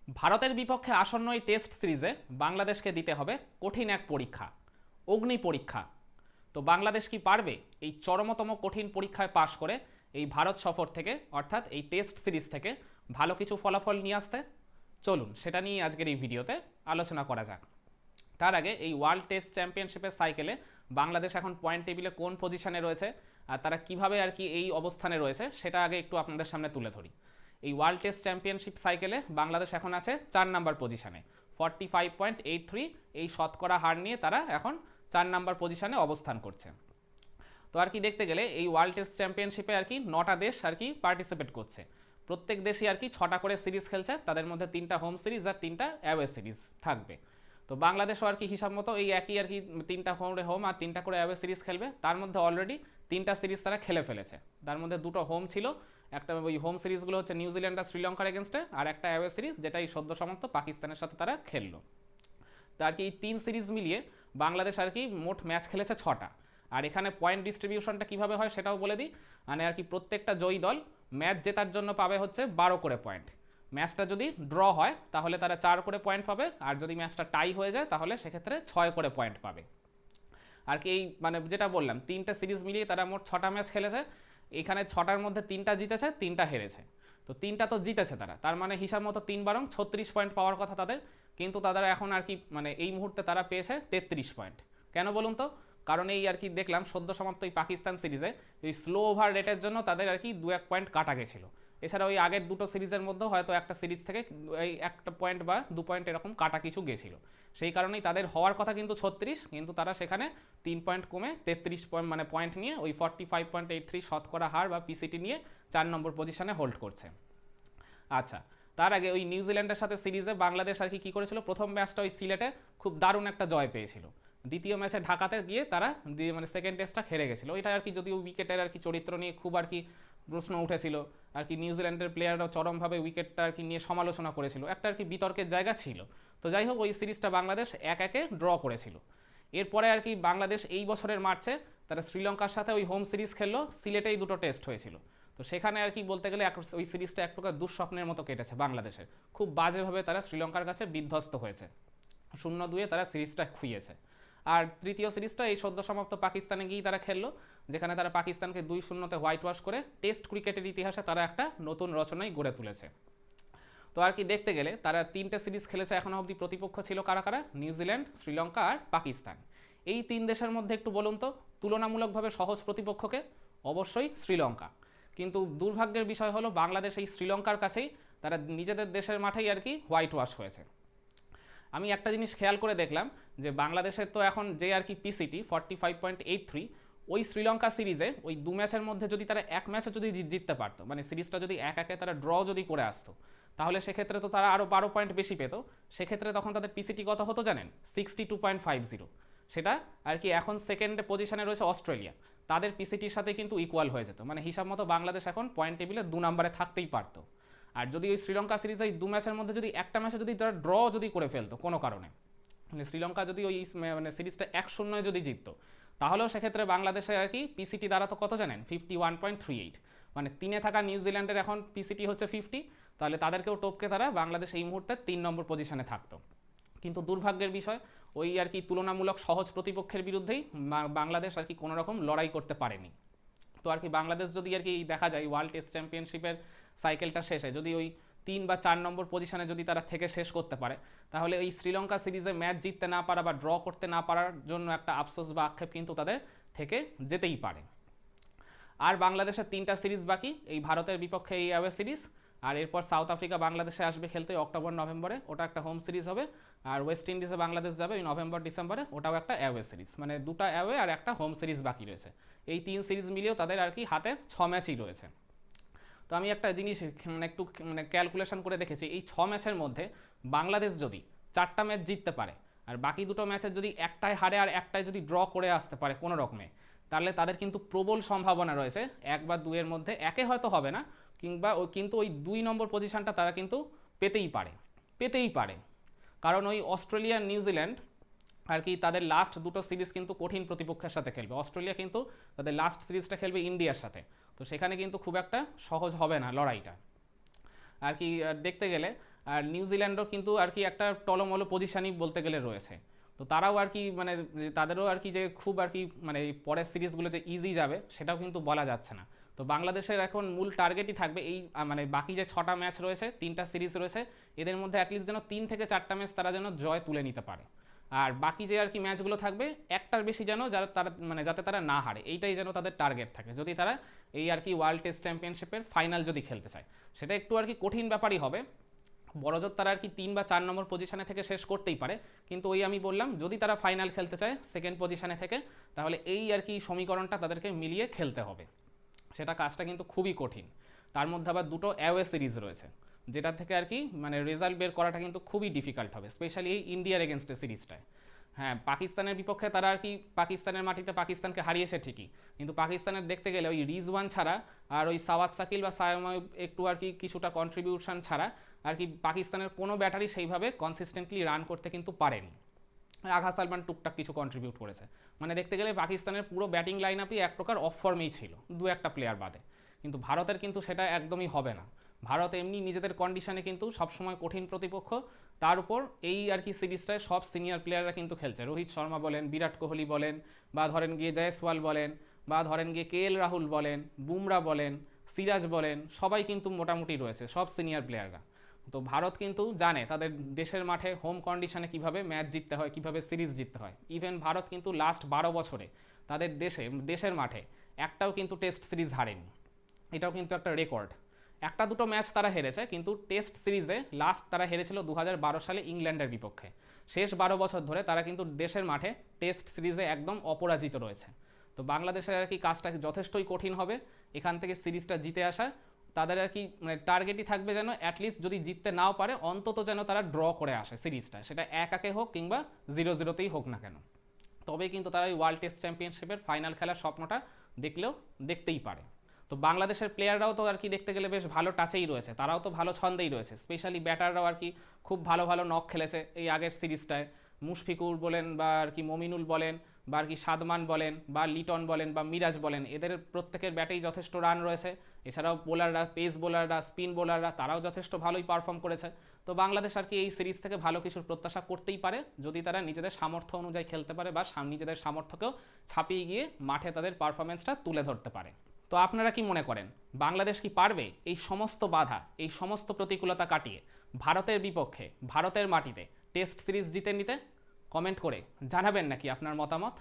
ভারতের বিপক্ষে আসন্ন এই টেস্ট সিরিজে বাংলাদেশকে দিতে হবে কঠিন এক পরীক্ষা, অগ্নি পরীক্ষা। তো বাংলাদেশ কি পারবে এই চরমতম কঠিন পরীক্ষায় পাশ করে এই ভারত সফর থেকে, অর্থাৎ এই টেস্ট সিরিজ থেকে ভালো কিছু ফলাফল নিয়ে আসতে? চলুন সেটা নিয়ে আজকের এই ভিডিওতে আলোচনা করা যাক। তার আগে এই ওয়ার্ল্ড টেস্ট চ্যাম্পিয়নশিপের সাইকেলে বাংলাদেশ এখন পয়েন্ট টেবিলে কোন পজিশনে রয়েছে আর তারা কিভাবে আর কি এই অবস্থানে রয়েছে সেটা আগে একটু আপনাদের সামনে তুলে ধরি। এই ওয়ার্ল্ড টেস্ট চ্যাম্পিয়নশিপ সাইকেলে বাংলাদেশ এখন আছে 4 নাম্বার পজিশনে, 45.83 এই শতকরা হার নিয়ে তারা এখন 4 নাম্বার পজিশনে অবস্থান করছে। তো আর কি দেখতে গেলে এই ওয়ার্ল্ড টেস্ট চ্যাম্পিয়নশিপে আর কি 9টা দেশ আর কি পার্টিসিপেট করছে। প্রত্যেক দেশই আর কি 6টা করে সিরিজ খেলছে, তাদের মধ্যে 3টা হোম সিরিজ আর 3টা অ্যাওয়ে সিরিজ থাকবে। তো বাংলাদেশও আর কি হিসাব মতো এই একই আর কি 3টা হোম আর 3টা করে অ্যাওয়ে সিরিজ খেলবে। তার মধ্যে অলরেডি 3টা সিরিজ তারা খেলে ফেলেছে, তার মধ্যে 2টো হোম ছিল। একটা ওই হোম সিরিজগুলো হচ্ছে নিউজিল্যান্ড আর শ্রীলঙ্কার এগেনস্টে, আর একটা অ্যাওয়ে সিরিজ যেটা এই সদ্য সমাপ্ত পাকিস্তানের সাথে তারা খেললো। তো আর কি এই 3 সিরিজ মিলিয়ে বাংলাদেশ আর কি মোট ম্যাচ খেলেছে 6টা। আর এখানে পয়েন্ট ডিস্ট্রিবিউশনটা কীভাবে হয় সেটাও বলে দিই। মানে আর কি প্রত্যেকটা জয়ী দল ম্যাচ জেতার জন্য পাবে হচ্ছে 12 করে পয়েন্ট। ম্যাচটা যদি ড্র হয় তাহলে তারা 4 করে পয়েন্ট পাবে, আর যদি ম্যাচটা টাই হয়ে যায় তাহলে সেক্ষেত্রে 6 করে পয়েন্ট পাবে। আর কি এই মানে যেটা বললাম 3টে সিরিজ মিলিয়ে তারা মোট 6টা ম্যাচ খেলেছে। এখানে 6টার মধ্যে 3টা জিতেছে, 3টা হেরেছে। তো 3টা তো জিতেছে তারা, তার মানে হিসাব মতো 3 বারং 36 পয়েন্ট পাওয়ার কথা তাদের। কিন্তু তারা এখন আর কি মানে এই মুহূর্তে তারা পেয়েছে 33 পয়েন্ট। কেন বলুন তো? কারণ এই আর কি দেখলাম সদ্য সমাপ্ত এই পাকিস্তান সিরিজে এই স্লো ওভার রেটের জন্য তাদের আর কি 2-1 পয়েন্ট কাটা গেছিলো। এছাড়া ওই আগের দুটো সিরিজের মধ্যেও হয়তো একটা সিরিজ থেকে এই 1 পয়েন্ট বা 2 পয়েন্ট এরকম কাটা কিছু গেছিলো। সেই কারণেই তাদের হওয়ার কথা কিন্তু 36, কিন্তু তারা সেখানে 3 পয়েন্ট কমে 33 পয়েন্ট মানে পয়েন্ট নিয়ে ওই 45.83 শতকরা হার বা পিসিটি নিয়ে 4 নম্বর পজিশনে হোল্ড করছে। আচ্ছা, তার আগে ওই নিউজিল্যান্ডের সাথে সিরিজে বাংলাদেশ আর কি করেছিল, প্রথম ম্যাচটা ওই সিলেটে খুব দারুণ একটা জয় পেয়েছিল। দ্বিতীয় ম্যাচে ঢাকাতে গিয়ে তারা মানে সেকেন্ড টেস্টটা হেরে গেছিলো। ওইটা আর কি যদিও উইকেটের আর কি চরিত্র নিয়ে খুব আর কি প্রশ্ন উঠেছিল, আর কি নিউজিল্যান্ডের প্লেয়াররাও চরমভাবে উইকেটটা আর কি নিয়ে সমালোচনা করেছিল, একটা আর কি বিতর্কের জায়গা ছিল। তো যাই হোক ওই সিরিজটা বাংলাদেশ 1-1 ড্র করেছিল। এরপরে আর কি বাংলাদেশ এই বছরের মার্চে তারা শ্রীলঙ্কার সাথে ওই হোম সিরিজ খেললো, সিলেটেই দুটো টেস্ট হয়েছিল। তো সেখানে আর কি বলতে গেলে ওই সিরিজটা এক প্রকার দুঃস্বপ্নের মতো কেটেছে বাংলাদেশের। খুব বাজেভাবে তারা শ্রীলঙ্কার কাছে বিধ্বস্ত হয়েছে, 0-2 তারা সিরিজটা খুইয়েছে। আর তৃতীয় সিরিজটা এই সদ্য সমাপ্ত পাকিস্তানে গিয়েই তারা খেললো, যেখানে তারা পাকিস্তানকে 2-0 হোয়াইট ওয়াশ করে টেস্ট ক্রিকেটের ইতিহাসে তারা একটা নতুন রচনাই গড়ে তুলেছে। তো আর কি দেখতে গেলে তারা 3টে সিরিজ খেলেছে এখনো অবধি। প্রতিপক্ষ ছিল কারা কারা? নিউজিল্যান্ড, শ্রীলঙ্কা আর পাকিস্তান। এই 3 দেশের মধ্যে একটু বলুন তো তুলনামূলকভাবে সহজ প্রতিপক্ষকে? অবশ্যই শ্রীলঙ্কা। কিন্তু দুর্ভাগ্যের বিষয় হলো বাংলাদেশ এই শ্রীলঙ্কার কাছেই তারা নিজেদের দেশের মাঠেই আর কি হোয়াইট ওয়াশ হয়েছে। আমি একটা জিনিস খেয়াল করে দেখলাম যে বাংলাদেশের তো এখন যে আর কি পিসিটি 45.83, ওই শ্রীলঙ্কা সিরিজে ওই 2 ম্যাচের মধ্যে যদি তারা 1 ম্যাচে যদি জিততে পারতো, মানে সিরিজটা যদি 1-1 তারা ড্র যদি করে আসতো, তাহলে সেক্ষেত্রে তো তারা আরও 12 পয়েন্ট বেশি পেত। সেক্ষেত্রে তখন তাদের পিসিটি কত হতো জানেন? 62.50। সেটা আর কি এখন সেকেন্ড পজিশনে রয়েছে অস্ট্রেলিয়া, তাদের পিসিটির সাথে কিন্তু ইকুয়াল হয়ে যেত। মানে হিসাব মতো বাংলাদেশ এখন পয়েন্ট টেবিলে 2 নম্বরে থাকতেই পারতো। আর যদি ওই শ্রীলঙ্কা সিরিজ ওই 2 ম্যাচের মধ্যে যদি একটা ম্যাচে যদি তারা ড্র যদি করে ফেলতো কোনো কারণে, মানে শ্রীলঙ্কা যদি ওই মানে সিরিজটা 1-0 যদি জিততো, তাহলেও সেক্ষেত্রে বাংলাদেশে আর কি পিসিটি দাঁড়াতো কত জানেন? 51.38। মানে 3-এ থাকা নিউজিল্যান্ডের এখন পিসিটি হচ্ছে 50, তাহলে তাদেরকেও টপকে তারা বাংলাদেশ এই মুহূর্তে 3 নম্বর পজিশনে থাকতো। কিন্তু দুর্ভাগ্যের বিষয় ওই আর কি তুলনামূলক সহজ প্রতিপক্ষের বিরুদ্ধেই বাংলাদেশ আর কি কোনো রকম লড়াই করতে পারেনি। তো আর কি বাংলাদেশ যদি আর কি দেখা যায় ওয়ার্ল্ড টেস্ট চ্যাম্পিয়নশিপের সাইকেলটা শেষে যদি ওই 3 বা 4 নম্বর পজিশনে যদি তারা থেকে শেষ করতে পারে, তাহলে এই শ্রীলঙ্কা সিরিজে ম্যাচ জিততে না পারা বা ড্র করতে না পারার জন্য একটা আফসোস বা আক্ষেপ কিন্তু তাদের থেকে যেতেই পারে। আর বাংলাদেশের 3টা সিরিজ বাকি, এই ভারতের বিপক্ষে এই অ্যাওয়ে সিরিজ, আর এরপর সাউথ আফ্রিকা বাংলাদেশে আসবে খেলতে অক্টোবর নভেম্বরে, ওটা একটা হোম সিরিজ হবে। আর ওয়েস্ট ইন্ডিজে বাংলাদেশ যাবে ওই নভেম্বর ডিসেম্বরে, ওটাও একটা অ্যাওয়ে সিরিজ। মানে 2টা অ্যাওয়ে আর একটা হোম সিরিজ বাকি রয়েছে। এই 3 সিরিজ মিলিয়েও তাদের আর কি হাতে 6 ম্যাচই রয়েছে। তো আমি একটা জিনিস মানে একটু মানে ক্যালকুলেশন করে দেখেছি, এই 6 ম্যাচের মধ্যে বাংলাদেশ যদি 4টা ম্যাচ জিততে পারে আর বাকি দুটো ম্যাচের যদি একটায় হারে আর একটায় যদি ড্র করে আসতে পারে কোনো রকমে, তাহলে তাদের কিন্তু প্রবল সম্ভাবনা রয়েছে 1 বা 2 এর মধ্যে, একে হয়তো হবে না, কিংবা কিন্তু ওই 2 নম্বর পজিশনটা তারা কিন্তু পেতেই পারে, পেতেই পারে। কারণ ওই অস্ট্রেলিয়া নিউজিল্যান্ড আর কি তাদের লাস্ট দুটো সিরিজ কিন্তু কঠিন প্রতিপক্ষের সাথে খেলবে। অস্ট্রেলিয়া কিন্তু তাদের লাস্ট সিরিজটা খেলবে ইন্ডিয়ার সাথে, তো সেখানে কিন্তু খুব একটা সহজ হবে না লড়াইটা আর কি দেখতে গেলে। আর নিউজিল্যান্ডও কিন্তু আর কি একটা টলমলো পজিশনই বলতে গেলে রয়েছে। তো তারাও আর কি মানে তাদেরও আর কি যে খুব আর কি মানে পরের সিরিজগুলো যে ইজি যাবে সেটাও কিন্তু বলা যাচ্ছে না। তো বাংলাদেশের এখন মূল টার্গেটই থাকবে এই মানে বাকি যে 6টা ম্যাচ রয়েছে, 3টা সিরিজ রয়েছে, এদের মধ্যে অ্যাটলিস্ট যেন 3 থেকে 4টা ম্যাচ তারা যেন জয় তুলে নিতে পারে। আর বাকি যে আর কি ম্যাচগুলো থাকবে একটার বেশি যেন যারা তারা মানে যাতে তারা না হারে, এইটাই যেন তাদের টার্গেট থাকে যদি তারা এই আর কি ওয়ার্ল্ড টেস্ট চ্যাম্পিয়নশিপের ফাইনাল যদি খেলতে চায়। সেটা একটু আর কি কঠিন ব্যাপারই হবে, বড়জোর তারা আর কি 3 বা 4 নম্বর পজিশনে থেকে শেষ করতেই পারে, কিন্তু ওই আমি বললাম যদি তারা ফাইনাল খেলতে চায় সেকেন্ড পজিশনে থেকে, তাহলে এই আর কি সমীকরণটা তাদেরকে মিলিয়ে খেলতে হবে। সেটা কাজটা কিন্তু খুবই কঠিন। তার মধ্যে আবার দুটো অ্যাওয়ে সিরিজ রয়েছে, যেটা থেকে আর কি মানে রেজাল্ট বের করাটা কিন্তু খুবই ডিফিকাল্ট হবে, স্পেশালি এই ইন্ডিয়ার এগেনস্টের সিরিজটায়। হ্যাঁ, পাকিস্তানের বিপক্ষে তারা আর কি পাকিস্তানের মাটিতে পাকিস্তানকে হারিয়েছে ঠিকই, কিন্তু পাকিস্তানের দেখতে গেলে ওই রিজওয়ান ছাড়া আর ওই সাওয়াত সাকিল বা সায়ম একটু আর কি কিছুটা কন্ট্রিবিউশন ছাড়া আর কি পাকিস্তানের কোনো ব্যাটারি সেইভাবে কনসিস্টেন্টলি রান করতে কিন্তু পারেনি। আঘা সালমান টুকটাক কিছু কন্ট্রিবিউট করেছে, মানে দেখতে গেলে পাকিস্তানের পুরো ব্যাটিং লাইন আপই এক প্রকার অফ ফর্মেই ছিল, দু একটা প্লেয়ার বাদে। কিন্তু ভারতের কিন্তু সেটা একদমই হবে না। ভারত এমনি নিজেদের কন্ডিশনে কিন্তু সবসময় কঠিন প্রতিপক্ষ, তার উপর এই আর কি সিরিজটায় সব সিনিয়র প্লেয়াররা কিন্তু খেলছে, রোহিত শর্মা বলেন, বিরাট কোহলি বলেন, বা ধরেন গিয়ে জয়সওয়াল বলেন, বা ধরেন গিয়ে কে এল রাহুল বলেন, বুমরা বলেন, সিরাজ বলেন, সবাই কিন্তু মোটামুটি রয়েছে, সব সিনিয়র প্লেয়াররা। তো ভারত কিন্তু জানে তাদের দেশের মাঠে হোম কন্ডিশনে কিভাবে ম্যাচ জিততে হয়, কিভাবে সিরিজ জিততে হয়। ইভেন ভারত কিন্তু লাস্ট 12 বছরে তাদের দেশের মাঠে একটাও কিন্তু টেস্ট সিরিজ হারেনি, এটাও কিন্তু একটা রেকর্ড। একটা দুটো ম্যাচ তারা হেরেছে, কিন্তু টেস্ট সিরিজে লাস্ট তারা হেরেছিল 2012 সালে ইংল্যান্ডের বিপক্ষে। শেষ 12 বছর ধরে তারা কিন্তু দেশের মাঠে টেস্ট সিরিজে একদম অপরাজিত রয়েছে। তো বাংলাদেশের আর কি কাজটা যথেষ্টই কঠিন হবে এখান থেকে সিরিজটা জিতে আসার। তাদের আর কি মানে টার্গেটই থাকবে যেন অ্যাটলিস্ট যদি জিততে নাও পারে অন্তত যেন তারা ড্র করে আসে সিরিজটা, সেটা 1-1 হোক কিংবা 0-0তেই হোক না কেন, তবেই কিন্তু তারা ওই ওয়ার্ল্ড টেস্ট চ্যাম্পিয়নশিপের ফাইনাল খেলার স্বপ্নটা দেখতেই পারে। তো বাংলাদেশের প্লেয়াররাও তো আর কি দেখতে গেলে বেশ ভালো টাচেই রয়েছে, তারাও তো ভালো ছন্দেই রয়েছে, স্পেশালি ব্যাটাররাও আর কি খুব ভালো ভালো নক খেলেছে এই আগের সিরিজটায়। মুশফিকুর বলেন বা আর কি মমিনুল বলেন বা আর কি সাদমান বলেন বা লিটন বলেন বা মিরাজ বলেন, এদের প্রত্যেকের ব্যাটেই যথেষ্ট রান রয়েছে। এছাড়াও বোলাররা, পেস বোলাররা, স্পিন বোলাররা, তারাও যথেষ্ট ভালোই পারফর্ম করেছে। তো বাংলাদেশ আর কি এই সিরিজ থেকে ভালো কিছুর প্রত্যাশা করতেই পারে যদি তারা নিজেদের সামর্থ্য অনুযায়ী খেলতে পারে বা নিজেদের সামর্থ্যকেও ছাপিয়ে গিয়ে মাঠে তাদের পারফরমেন্সটা তুলে ধরতে পারে। তো আপনারা কি মনে করেন বাংলাদেশ কি পারবে এই সমস্ত বাধা, এই সমস্ত প্রতিকূলতা কাটিয়ে ভারতের বিপক্ষে ভারতের মাটিতে টেস্ট সিরিজ জিতে নিতে? কমেন্ট করে জানাবেন নাকি আপনার মতামত।